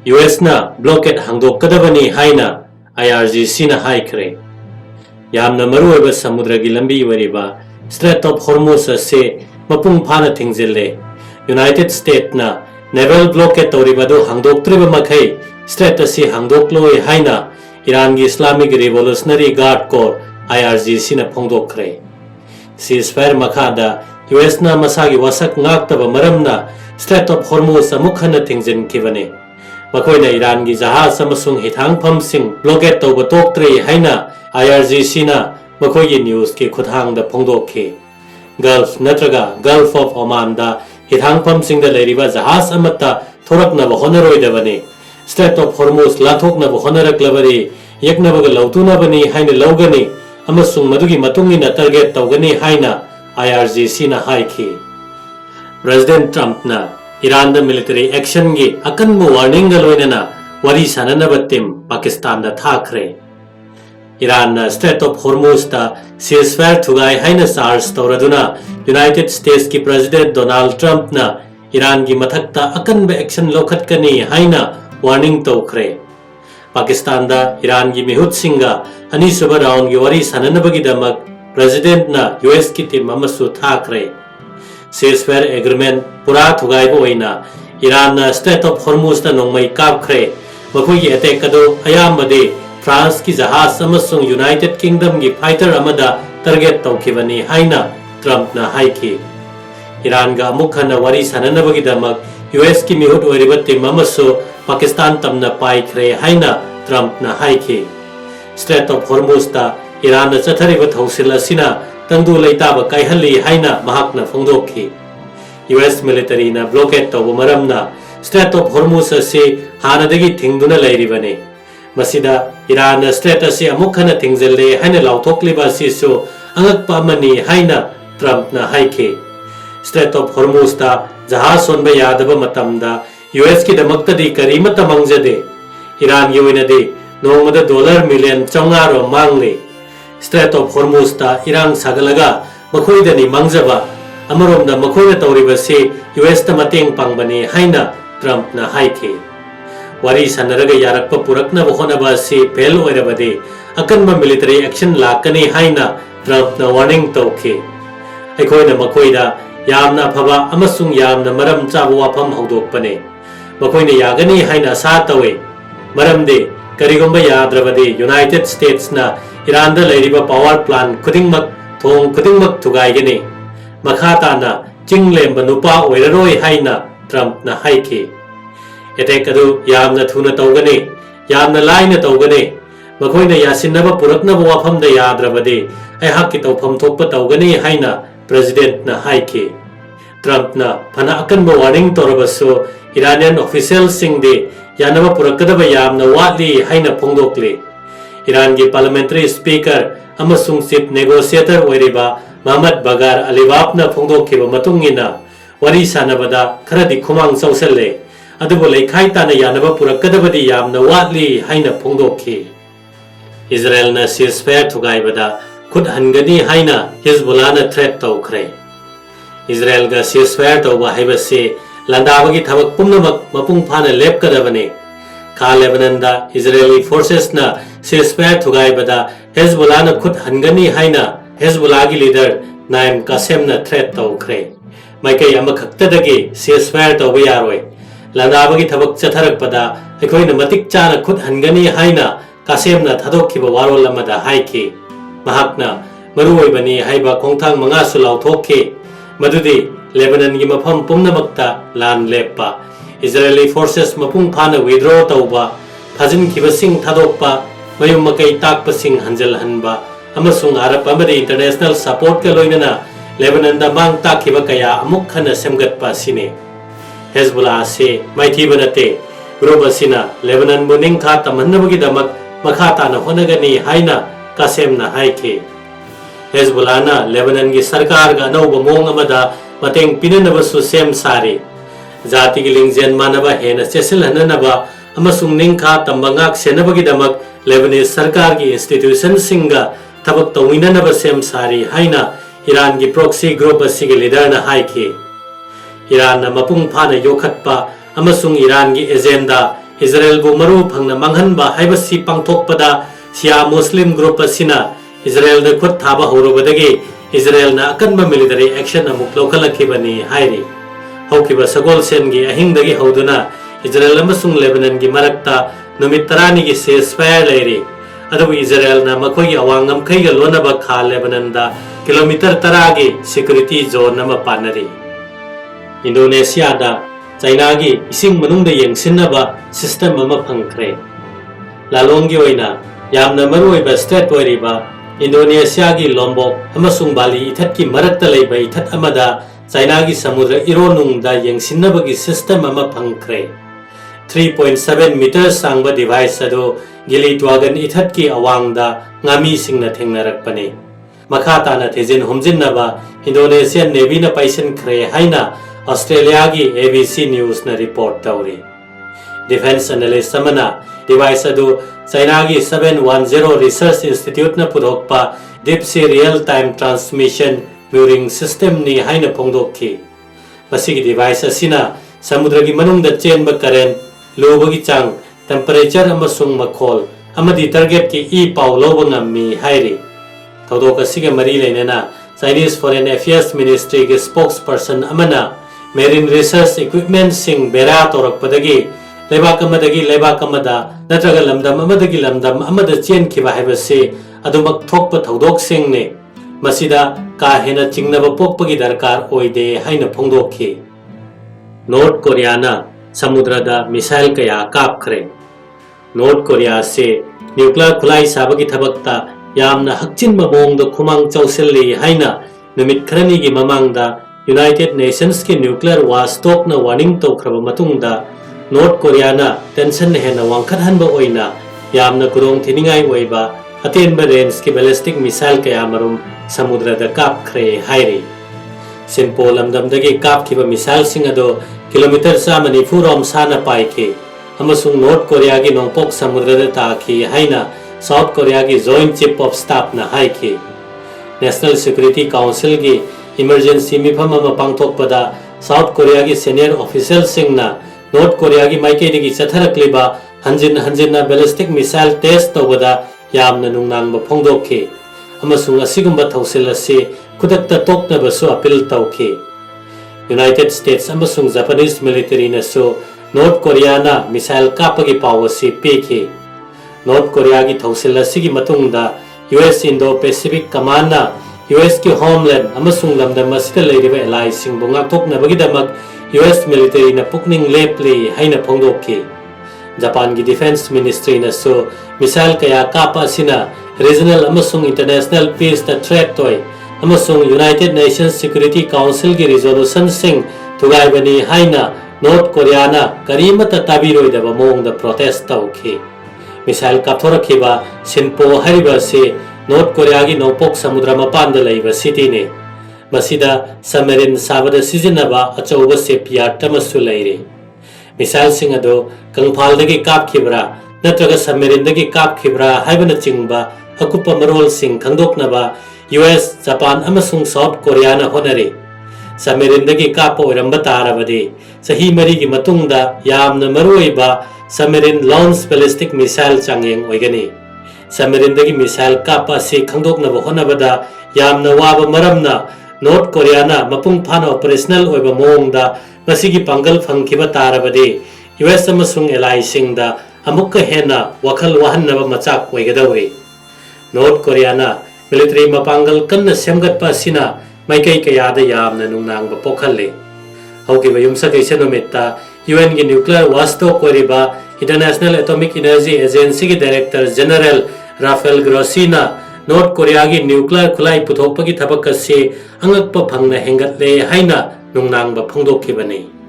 US na blockade hangdokadabani haina IRGC na haikre. Yamna maruoiba samudragi lambi wariba Strait of Hormuz ase mapung phana thingzille. United States na naval blockade tauribadu hangdoktriba makhai Strait ase hangdokloi haina Iran gi Islamic Revolutionary Guard Corps IRGC na phongdokre. Ceasefire makhada US na masagi wasak ngaktaba maramna Strait of Hormuz amukhana thingzin kibane. Makoina Iran gi jahaz amasung hithangpham sing blockade tawba toktre haina IRGC na makoi gi news ki khuthang da phongdokhe. Gulf natraga Gulf of Oman da hithangpham sing da leiriba jahaz amata thorakna ba honaroi da bane. Strait of Hormuz lathokna ba honaraklabari yakna ba lautuna bani haina lawgani amasung madugi matungina target tawgani haina IRGC na haikhi. President Trump na Iran da military action gi akanbu warning galoinana wari sananaba tim Pakistan da thakre. Iran na Strait of Hormuz da ceasefire thugai haina charge tawraduna United States ki President Donald Trump na Iran gi mathakta akanba action lokhatkani haina warning tawkhre. Pakistan da Iran gi mihut singa anisuba round gi wari sananabagi damak President na US ki team amasu thakre. Ceasefire agreement pura thugai bo oina Iran na Strait of Hormuz na nongmai kapkhre. Makoi gi attack kado ayambade France ki jahaz amasung United Kingdom gi fighter amada target tawkhibani haina Trump na haikhi. Iran ga mukhana wari sananabagi damak US ki mihut oiriba team amasu Pakistan tamna paikhre haina Trump na haikhi. Strait of Hormuz ta Iran na chathariba thausil asina tangdu leitaba kaihali haina mahakna phongdokhi. US military na blockade tawba maramna Strait of Hormuz ase hanadagi thingduna leiribane. Masida Iran na Strait ase amukhana thingzelle haina lauthokliba sisu angakpa amani haina Trump na haikhi. Strait of Hormuz ta jahaz sonba yadaba matamda US ki damaktadi karimata mangjade. Iran gi oinade nongmada $1 million chongaro mangli. Strait of Hormuz ta Iran sagalaga makhoidani mangjaba amaromda makhoina tawribase US ta mateng pangbani haina Trump na haikhi. Wari sanaraga yarakpa purakna bahonaba se fail oirabade akanba military action lakani haina Trump na warning tawkhe. Aikhoina makhoida yamna phaba amasung yamna maram chaba wafam hawdokpane. Makhoina yagani haina sa tawe. Maramde karigomba yadrabade United States na Iran da leiriba power plant khudingmak thong khudingmak thugaigani. Makhata na chinglemba nupa oiraroi haina Trump na haikhi. Attack adu yamna thuna tawgani yamna laina tawgani. Makhoina yasinaba puraknaba wafamda yadrabade aihak ki tawpham thokpa tawgani haina President na haikhi. Trump na phana akanba warning torabasu Iranian officials singde yanaba purakadaba yamna watli haina phongdokle. Iran gi parliamentary speaker amasung chief negotiator oiriba Mohammad Bagar Alibab na phongdokhiba matungina wari sanabada kharadi khumang chausalle adubo leikhai tana yanaba purakadabadi yamna watli haina phongdokhi. Israel na ceasefire thugaibada khud hangani haina Hezbollah na threat tawkhre. Israel ga ceasefire tawba haibase landabagi thabak pumnamak mapung phana lepkadabane. Kha Lebanon da Israeli forces na ceasefire thugaibada Hezbollah na khud hangani haina Hezbollah gi leader Naim Qasem na threat tawkhre. Maikai amakhaktadagi ceasefire tawba yaroi. Landabagi thabak chatharakpada aikhoina matik chana khud hangani haina Qasem na thadokhiba warol amada haikhi. Mahakna maruoibani haiba khongthang manga su lauthokhe. Madudi Lebanon gi mafam pumnamakta lan leppa. Israeli forces mapung phana withdraw tawba phajin khibasing thadokpa mayum makai takpa sing hanjal hanba amasung Arab amadi international support ka loinana Lebanon da mang takhiba kaya amuk khana semgatpa sine. Hezbollah se maithi banate group asina Lebanon buning kha tamannabagi damak makhata na honagani haina Qasem na haikhi. Hezbollah na Lebanon gi sarkar ga anauba mong amada mateng pinanabasu sem sari. Jati gi lingzen manaba hena chesil hananaba amasung ningkha tambangak senabagi damak Lebanese sarkar gi institution singa thabak tawinanaba sem sari haina Iran gi proxy group asigi leader na haikhi. Iran na mapung phana yokhatpa amasung Iran gi agenda Israel bu maru phangna manghanba haibasi pangthokpada Shia Muslim group asina Israel na khut thaba horobadagi Israel na akanba military action amuk lokhalakibani hairi haukiba sagol sengi ahingdagi hauduna Israel amasung Lebanon gi marakta numit tarani gi ceasefire leiri adu Israel na makhoi awangam khaiga lonaba kha Lebanon da kilometer taragi security zone nama panari Indonesia da China gi ising manungda yengsinnaba system ama phangkhre lalonggi oina yamna maruiba state oiriba Indonesia gi Lombok amasung Bali ithat ki marakta leiba ithat amada China gi samudra ironung da yengsinnabagi system ama phangkhre 3.7 meters sangba device ado gili twagan ithat ki awangda ngami singna thengnarakpani makata na thejin humjinnaba Indonesian Navy na paisen khre haina Australia gi ABC News na report tauri defense analyst samana device adu China gi 710 research institute na pudokpa deep sea real time transmission mirroring system ni haina phongdokki masigi device asina samudra gi manungda chenba current lobagi chang temperature amasung makhol amadi target ki e pau loba ngammi hairi thodok asiga mari leinana Chinese Foreign Affairs Ministry ge spokesperson amana marine research equipment sing bera torakpadagi lebak amada natraga lamdam amadagi lamdam amada chen khiba haibase adumak thokpa thodok sing ne masida ka hena chingnaba pokpagi darkar oide haina phongdokhi North Korea na samudrada missile kaya kapkhre North Korea se nuclear khulai sabagi thabakta yamna hakchin mabongda khumang chauselli haina numit kharani gi mamangda United Nations ki nuclear war stop na warning tawkhraba matungda North Korea na tension hena wangkhathanba oina yamna kurong thiningai oiba atenba range ki ballistic missile kaya marum samudrada kapkhre hairi Sinpo lamdamdagi kapkhiba missile sing ado kilometer samani furom sana paike amasung North Korea gi nongpok samudrada taaki haina South Korea gi joint chief of staff na haiki National Security Council gi emergency mifam ama pangthokpada South Korea gi senior official sing na North Korea gi maike digi chatharakliba hanjin na ballistic missile test tawada yamna nungnangba phongdokhi amasung asigumba thausil ase khudakta toknabasu appeal tawkhi United States amasung Japanese military na so North Korea na missile kapagi pawasi pekhi North Korea gi thausil asigi matungda US Indo-Pacific Command na US ki homeland amasung lamdam asida leiriba allies sing bunga thoknabagi damak US military na pukning lepli haina phongdokhi Japan gi defense ministry na so missile kaya kapa sina regional amasung international peace ta threat toy amasung United Nations Security Council gi resolution sing thugaibani haina North Korea na karimata tabiroidaba mongda protest tawkhi missile kapthorakhiba Sinpo hariba se North Korea gi nopok samudra mapanda leiba city ne masida submarine sabada sizinaba achauba shipyard tamasu leire missile sing ado kangphal dagi kapkhibra natraga submarine dagi kapkhibra haibana chingba akupa marol sing khangdoknaba US Japan amasung South Korea na honare submarine dagi kapa oiramba tarabadi sahi mari gi matungda yamna maruiba submarine launch ballistic missile changyeng oigani submarine dagi missile kapa se khangdoknaba honabada yamna waba maramna North Korea na mapung phana operational oiba mongda masigi pangal phangkiba tarabadi US amasung allies singda amukka hena wakhal wahannaba machak oigadawi North Korea na military mapangal kanna semgatpa sina maikai kayada yamna nungnangba pokhalle haukiba yumsa kaisa nometta UN gi nuclear wasto koriba International Atomic Energy Agency gi Director General Rafael Grossi na North Korea gi nuclear khulai puthokpagi thabak ase angakpa phangna hengatle haina nungnangba phongdokkibani